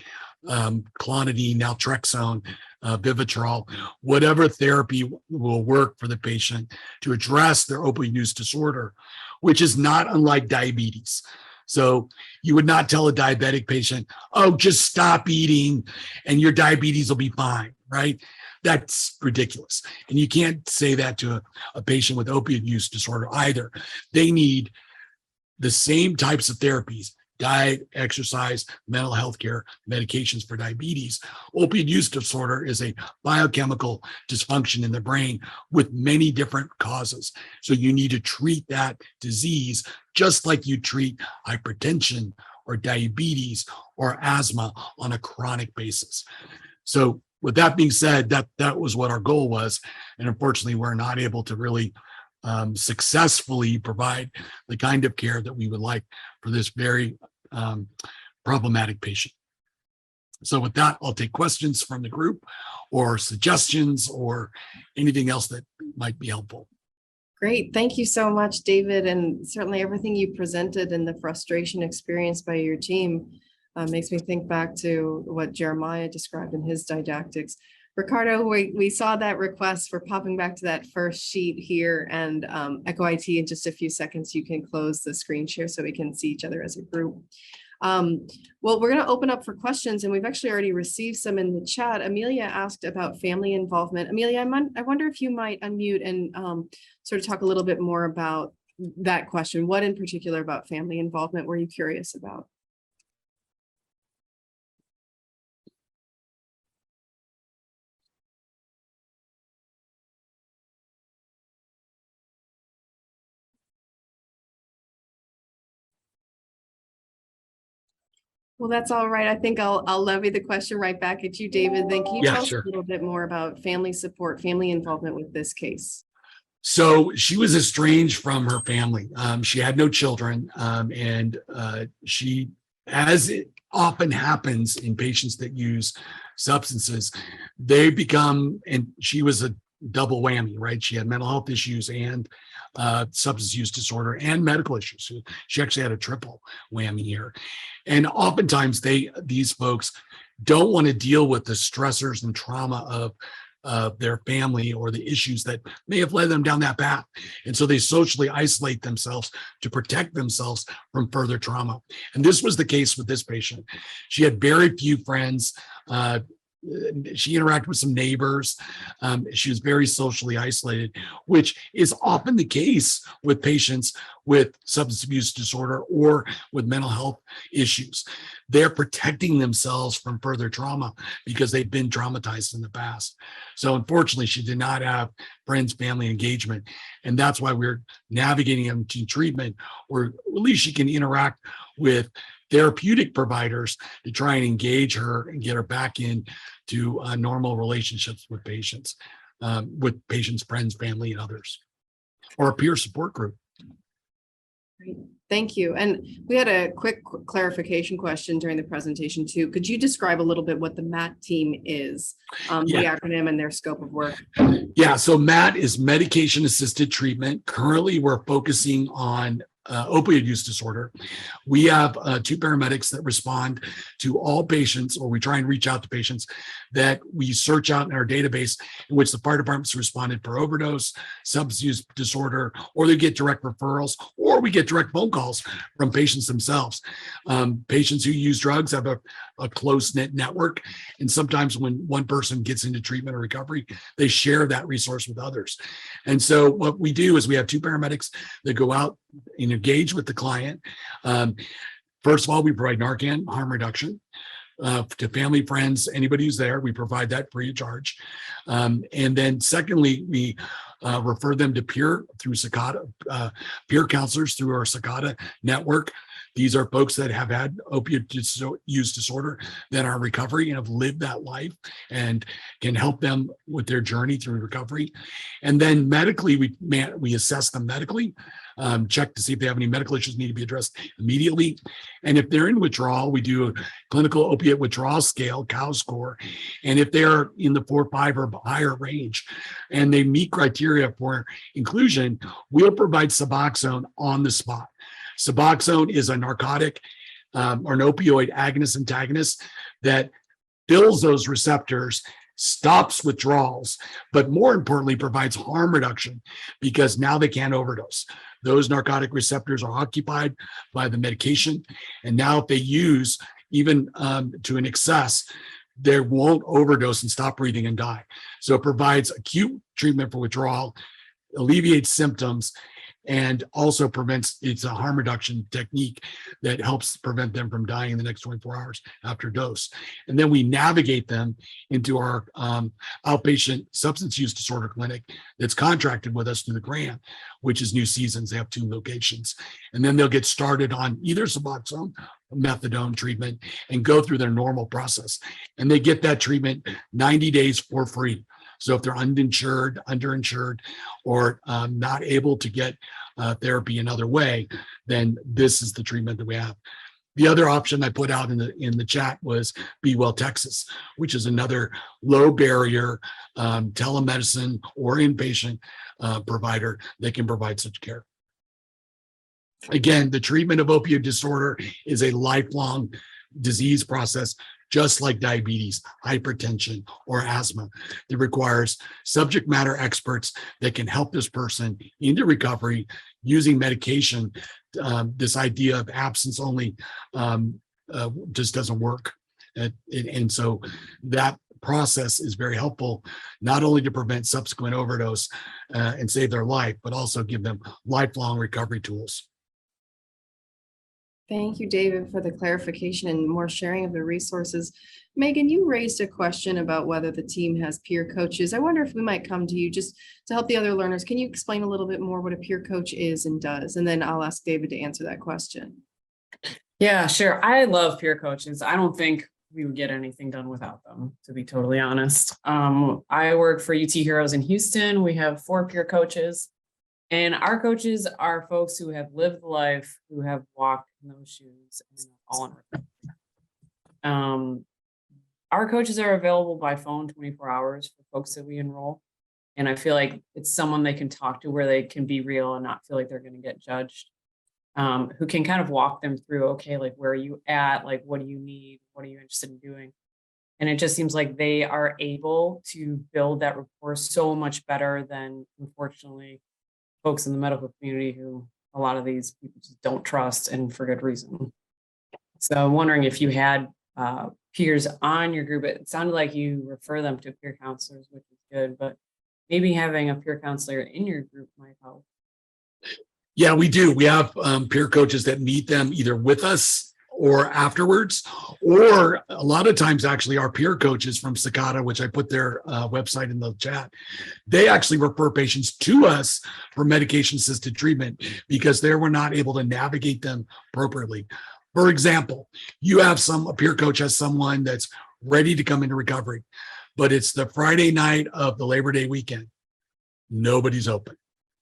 clonidine, naltrexone, Vivitrol, whatever therapy will work for the patient to address their opioid use disorder, which is not unlike diabetes. So you would not tell a diabetic patient, oh, just stop eating and your diabetes will be fine, right? That's ridiculous. And you can't say that to a patient with opioid use disorder either. They need the same types of therapies: diet, exercise, mental health care, medications for diabetes. Opioid use disorder is a biochemical dysfunction in the brain with many different causes. So you need to treat that disease just like you treat hypertension or diabetes or asthma on a chronic basis. So with that being said, that was what our goal was. And unfortunately, we're not able to really successfully provide the kind of care that we would like for this very problematic patient. So with that, I'll take questions from the group or suggestions or anything else that might be helpful. Great. Thank you so much, David. And certainly everything you presented and the frustration experienced by your team makes me think back to what Jeremiah described in his didactics. Ricardo, we saw that request for popping back to that first sheet here, and Echo IT in just a few seconds, you can close the screen share so we can see each other as a group. Well, we're going to open up for questions, and we've actually already received some in the chat. Amelia asked about family involvement. Amelia, I wonder if you might unmute and sort of talk a little bit more about that question. What in particular about family involvement were you curious about? Well, that's all right. I think I'll levy the question right back at you, David. Then can you Yeah, tell us sure. a little bit more about family support, family involvement with this case? So she was estranged from her family. She had no children, and she, as it often happens in patients that use substances, they become, and she was a double whammy, right? She had mental health issues and substance use disorder and medical issues. So she actually had a triple whammy here. And oftentimes these folks don't want to deal with the stressors and trauma of their family or the issues that may have led them down that path. And so they socially isolate themselves to protect themselves from further trauma. And this was the case with this patient. She had very few friends. She interacted with some neighbors. She was very socially isolated, which is often the case with patients with substance abuse disorder or with mental health issues. They're protecting themselves from further trauma because they've been traumatized in the past. So unfortunately, she did not have friends, family engagement. And that's why we're navigating them to treatment, or at least she can interact with therapeutic providers to try and engage her and get her back into normal relationships with patients, friends, family, and others, or a peer support group. Great. Thank you. And we had a quick clarification question during the presentation too. Could you describe a little bit what the MAT team is, the acronym and their scope of work? Yeah, so MAT is medication assisted treatment. Currently, we're focusing on opioid use disorder. We have 2 paramedics that respond to all patients, or we try and reach out to patients that we search out in our database, in which the fire departments responded for overdose, substance use disorder, or they get direct referrals, or we get direct phone calls from patients themselves. Patients who use drugs have a close-knit network, and sometimes when one person gets into treatment or recovery, they share that resource with others. And so what we do is we have 2 paramedics that go out and engage with the client. First of all, we provide Narcan harm reduction to family, friends, anybody who's there. We provide that free of charge. And then secondly, we refer them to peer counselors through our Cicada network. These are folks that have had opioid use disorder, that are in recovery and have lived that life and can help them with their journey through recovery. And then medically, we assess them medically, check to see if they have any medical issues need to be addressed immediately. And if they're in withdrawal, we do a clinical opiate withdrawal scale, COW score. And if they're in the 4-5 or higher range, and they meet criteria for inclusion, we'll provide Suboxone on the spot. Suboxone is a narcotic or an opioid agonist antagonist that fills those receptors, stops withdrawals, but more importantly, provides harm reduction because now they can't overdose. Those narcotic receptors are occupied by the medication. And now if they use even to an excess, they won't overdose and stop breathing and die. So it provides acute treatment for withdrawal, alleviates symptoms, and also it's a harm reduction technique that helps prevent them from dying in the next 24 hours after dose. And then we navigate them into our outpatient substance use disorder clinic that's contracted with us through the grant, which is New Seasons. They have 2 locations. And then they'll get started on either Suboxone, methadone treatment, and go through their normal process. And they get that treatment 90 days for free. So if they're uninsured, underinsured, or not able to get therapy another way, then this is the treatment that we have. The other option I put out in the chat was Be Well Texas, which is another low barrier telemedicine or inpatient provider that can provide such care. Again, the treatment of opioid disorder is a lifelong disease process. just like diabetes, hypertension, or asthma. It requires subject matter experts that can help this person into recovery using medication. This idea of absence only just doesn't work. And so that process is very helpful, not only to prevent subsequent overdose and save their life, but also give them lifelong recovery tools. Thank you, David, for the clarification and more sharing of the resources. Megan, you raised a question about whether the team has peer coaches. I wonder if we might come to you just to help the other learners. Can you explain a little bit more what a peer coach is and does? And then I'll ask David to answer that question. Yeah, sure. I love peer coaches. I don't think we would get anything done without them, to be totally honest. I work for UT Heroes in Houston. We have 4 peer coaches, and our coaches are folks who have lived life, who have walked in those shoes, and all in recovery. Our coaches are available by phone 24 hours for folks that we enroll. And I feel like it's someone they can talk to where they can be real and not feel like they're going to get judged. Who can kind of walk them through, okay, like, where are you at? Like, what do you need? What are you interested in doing? And it just seems like they are able to build that rapport so much better than, unfortunately, folks in the medical community who a lot of these people just don't trust, and for good reason. So I'm wondering if you had peers on your group. It sounded like you refer them to peer counselors, which is good, but maybe having a peer counselor in your group might help. Yeah, we do. We have peer coaches that meet them either with us or afterwards, or a lot of times actually our peer coaches from Cicada, which I put their website in the chat, they actually refer patients to us for medication-assisted treatment because they were not able to navigate them appropriately. For example, you have a peer coach has someone that's ready to come into recovery, but it's the Friday night of the Labor Day weekend. Nobody's open.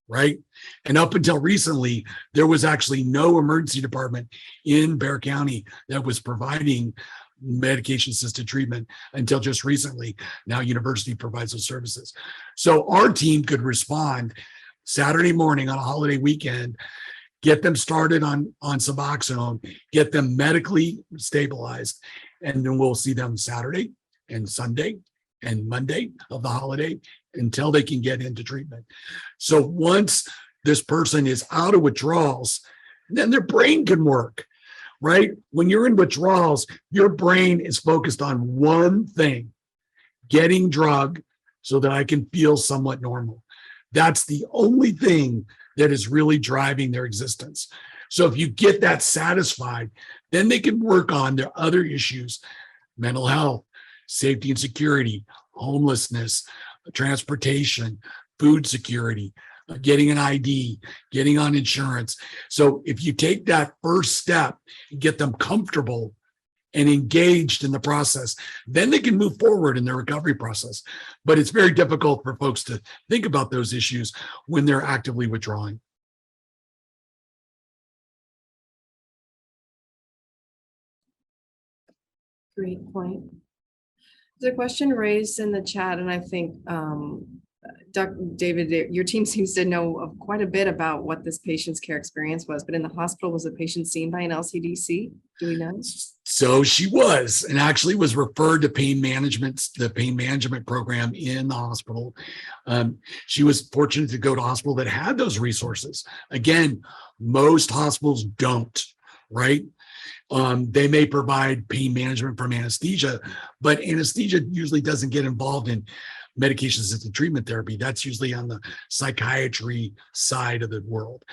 Right? And up until recently, there was actually no emergency department in Bexar County that was providing medication-assisted treatment until just recently. Now University provides those services. So our team could respond Saturday morning on a holiday weekend, get them started on Suboxone, get them medically stabilized, and then we'll see them Saturday and Sunday and Monday of the holiday until they can get into treatment. So once this person is out of withdrawals, then their brain can work, right? When you're in withdrawals, your brain is focused on one thing, getting drug so that I can feel somewhat normal. That's the only thing that is really driving their existence. So if you get that satisfied, then they can work on their other issues, mental health, safety and security, homelessness, transportation, food security, getting an ID, getting on insurance. So if you take that first step and get them comfortable and engaged in the process, then they can move forward in their recovery process. But it's very difficult for folks to think about those issues when they're actively withdrawing. Great point. There's a question raised in the chat, and I think Dr. David, your team seems to know quite a bit about what this patient's care experience was, but in the hospital, was the patient seen by an LCDC? Do we know? So she was, and actually was referred to the pain management program in the hospital. She was fortunate to go to a hospital that had those resources. Again, most hospitals don't, right? They may provide pain management from anesthesia, but anesthesia usually doesn't get involved in medication-assisted treatment therapy. That's usually on the psychiatry side of the world.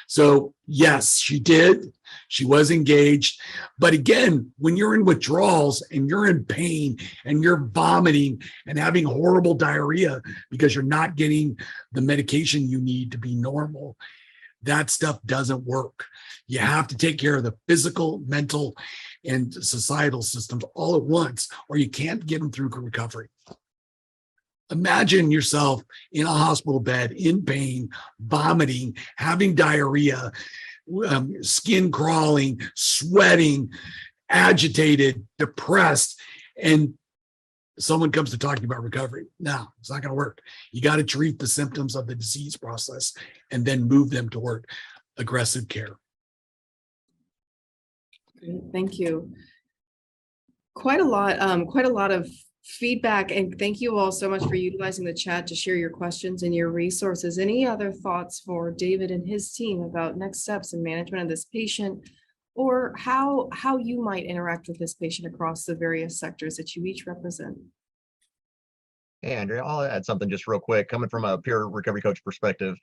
So yes, she did. She was engaged. But again, when you're in withdrawals and you're in pain and you're vomiting and having horrible diarrhea because you're not getting the medication you need to be normal, that stuff doesn't work. You have to take care of the physical, mental, and societal systems all at once, or you can't get them through recovery. Imagine yourself in a hospital bed, in pain, vomiting, having diarrhea, skin crawling, sweating, agitated, depressed, and someone comes to talking about recovery. No, it's not going to work. You got to treat the symptoms of the disease process and then move them toward aggressive care. Thank you. quite a lot of feedback, and thank you all so much for utilizing the chat to share your questions and your resources. Any other thoughts for David and his team about next steps in management of this patient, or how you might interact with this patient across the various sectors that you each represent? Hey, Andrea, I'll add something just real quick, coming from a peer recovery coach perspective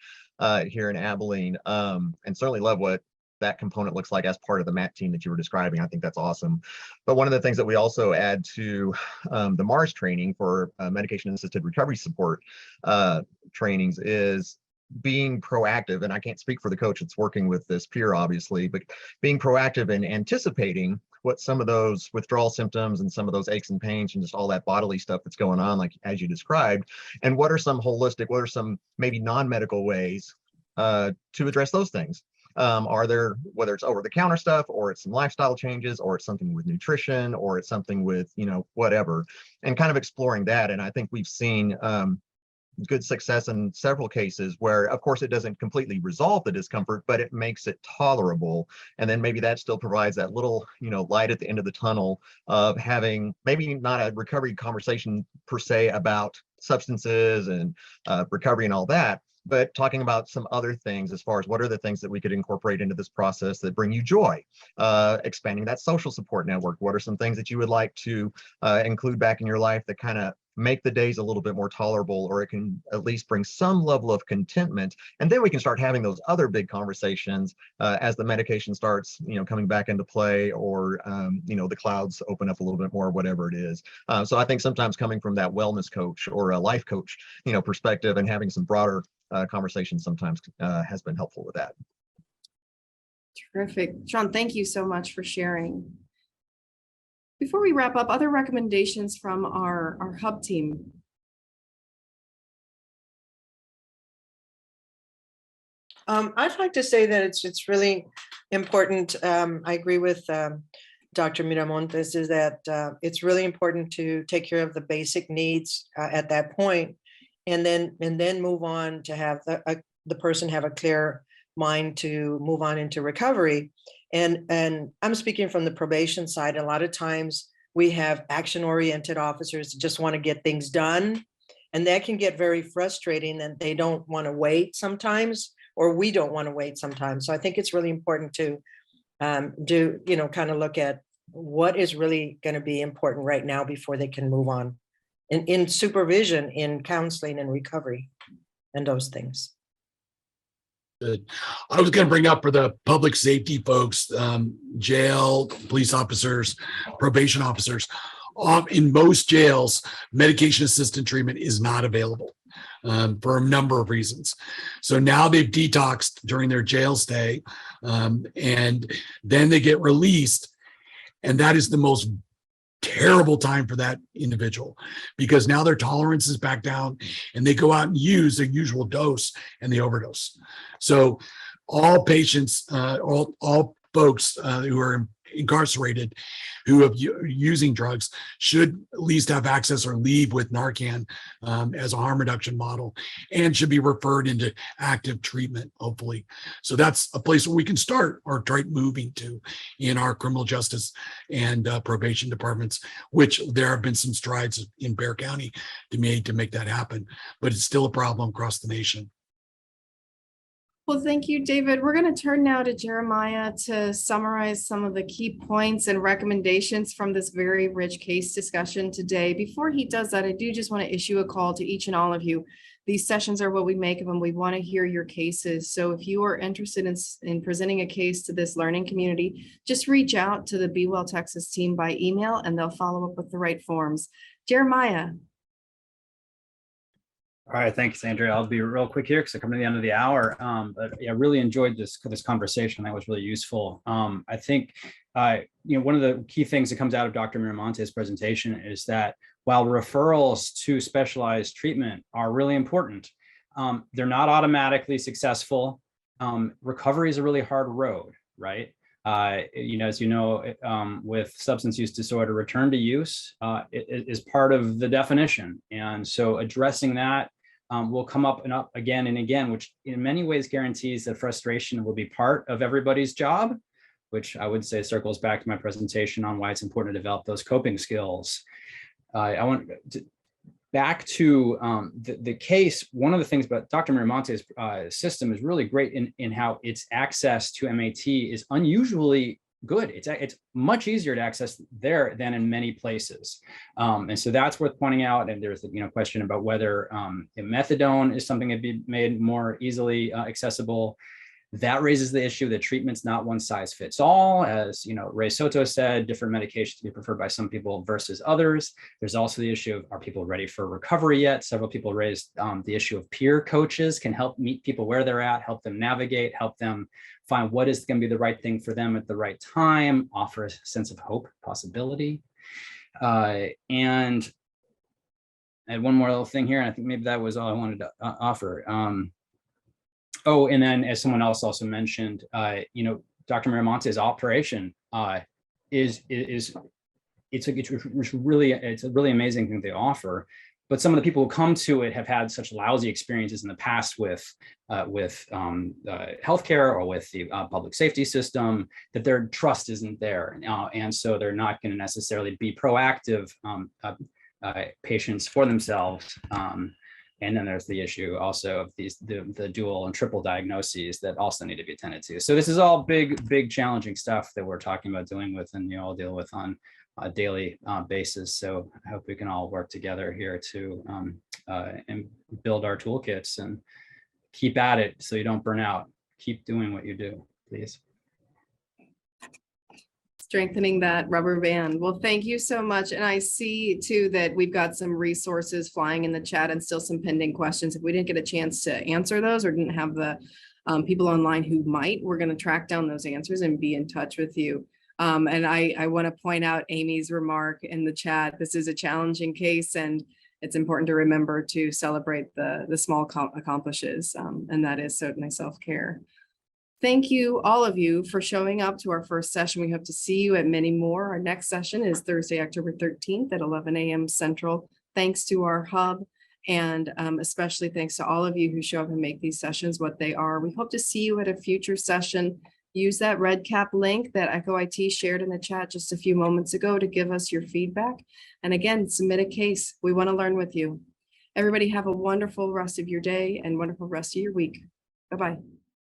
here in Abilene, and certainly love what that component looks like as part of the MAT team that you were describing. I think that's awesome. But one of the things that we also add to the MARS training for medication-assisted recovery support trainings is being proactive. And I can't speak for the coach that's working with this peer, obviously, but being proactive and anticipating what some of those withdrawal symptoms and some of those aches and pains and just all that bodily stuff that's going on, like as you described, and what are some holistic, what are some maybe non-medical ways to address those things? Are there, whether it's over-the-counter stuff, or it's some lifestyle changes, or it's something with nutrition, or it's something with, whatever, and kind of exploring that. And I think we've seen good success in several cases where, of course, it doesn't completely resolve the discomfort, but it makes it tolerable. And then maybe that still provides that little, light at the end of the tunnel of having maybe not a recovery conversation per se about substances and recovery and all that, but talking about some other things as far as what are the things that we could incorporate into this process that bring you joy, expanding that social support network. What are some things that you would like to include back in your life that kind of make the days a little bit more tolerable, or it can at least bring some level of contentment. And then we can start having those other big conversations as the medication starts, coming back into play, or, the clouds open up a little bit more, whatever it is. So I think sometimes coming from that wellness coach or a life coach, perspective, and having some broader conversations sometimes has been helpful with that. Terrific. Sean, thank you so much for sharing. Before we wrap up, other recommendations from our hub team. I'd like to say that it's really important. I agree with Dr. Miramontes, is that it's really important to take care of the basic needs at that point, and then move on to have the person have a clear mind to move on into recovery. And I'm speaking from the probation side. A lot of times we have action-oriented officers that just want to get things done, and that can get very frustrating, and they don't want to wait sometimes, or we don't want to wait sometimes. So I think it's really important to kind of look at what is really going to be important right now before they can move on in supervision, in counseling and recovery, and those things. Good. I was going to bring up for the public safety folks, jail, police officers, probation officers. In most jails, medication-assisted treatment is not available for a number of reasons. So now they've detoxed during their jail stay, and then they get released, and that is the most terrible time for that individual, because now their tolerance is back down and they go out and use their usual dose and they overdose. So all patients, all folks who are incarcerated who are using drugs should at least have access or leave with Narcan as a harm reduction model, and should be referred into active treatment, hopefully. So that's a place where we can start or try moving to in our criminal justice and probation departments, which there have been some strides in Bexar County to make that happen, but it's still a problem across the nation. Well, thank you, David. We're going to turn now to Jeremiah to summarize some of the key points and recommendations from this very rich case discussion today. Before he does that, I do just want to issue a call to each and all of you. These sessions are what we make of them. We want to hear your cases. So if you are interested in presenting a case to this learning community, just reach out to the Be Well Texas team by email, and they'll follow up with the right forms. Jeremiah. All right, thanks, Andrea. I'll be real quick here because I come to the end of the hour. But yeah, I really enjoyed this conversation. That was really useful. I think one of the key things that comes out of Dr. Miramontes' presentation is that while referrals to specialized treatment are really important, they're not automatically successful. Recovery is a really hard road, right? As you know, with substance use disorder, return to use is part of the definition. And so addressing that will come up and up again and again, which in many ways guarantees that frustration will be part of everybody's job, which I would say circles back to my presentation on why it's important to develop those coping skills. I want to back to the case. One of the things about Dr. Miramonte's system is really great in how its access to MAT is unusually good. It's much easier to access there than in many places. And so that's worth pointing out. And there's a question about whether methadone is something that be made more easily accessible. That raises the issue that treatment's not one size fits all. As Ray Soto said, different medications to be preferred by some people versus others. There's also the issue of, are people ready for recovery yet? Several people raised the issue of peer coaches can help meet people where they're at, help them navigate, help them find what is going to be the right thing for them at the right time, offer a sense of hope, possibility. And one more little thing here, and I think maybe that was all I wanted to offer. Oh, and then as someone else also mentioned, Dr. Miramonte's operation it's a really amazing thing they offer. But some of the people who come to it have had such lousy experiences in the past with healthcare or with the public safety system that their trust isn't there, and so they're not going to necessarily be proactive patients for themselves. And then there's the issue also of the dual and triple diagnoses that also need to be attended to. So this is all big challenging stuff that we're talking about dealing with, and you all deal with on a daily basis. So I hope we can all work together here to and build our toolkits and keep at it so you don't burn out. Keep doing what you do, please. Strengthening that rubber band. Well, thank you so much. And I see too that we've got some resources flying in the chat and still some pending questions. If we didn't get a chance to answer those or didn't have the people online who might, we're going to track down those answers and be in touch with you. And I want to point out Amy's remark in the chat. This is a challenging case, and it's important to remember to celebrate the small accomplishes, and that is certainly self-care. Thank you, all of you, for showing up to our first session. We hope to see you at many more. Our next session is Thursday, October 13th at 11 a.m. Central. Thanks to our hub, and especially thanks to all of you who show up and make these sessions what they are. We hope to see you at a future session. Use that red cap link that Echo IT shared in the chat just a few moments ago to give us your feedback. And again, submit a case. We want to learn with you. Everybody have a wonderful rest of your day and wonderful rest of your week. Bye-bye.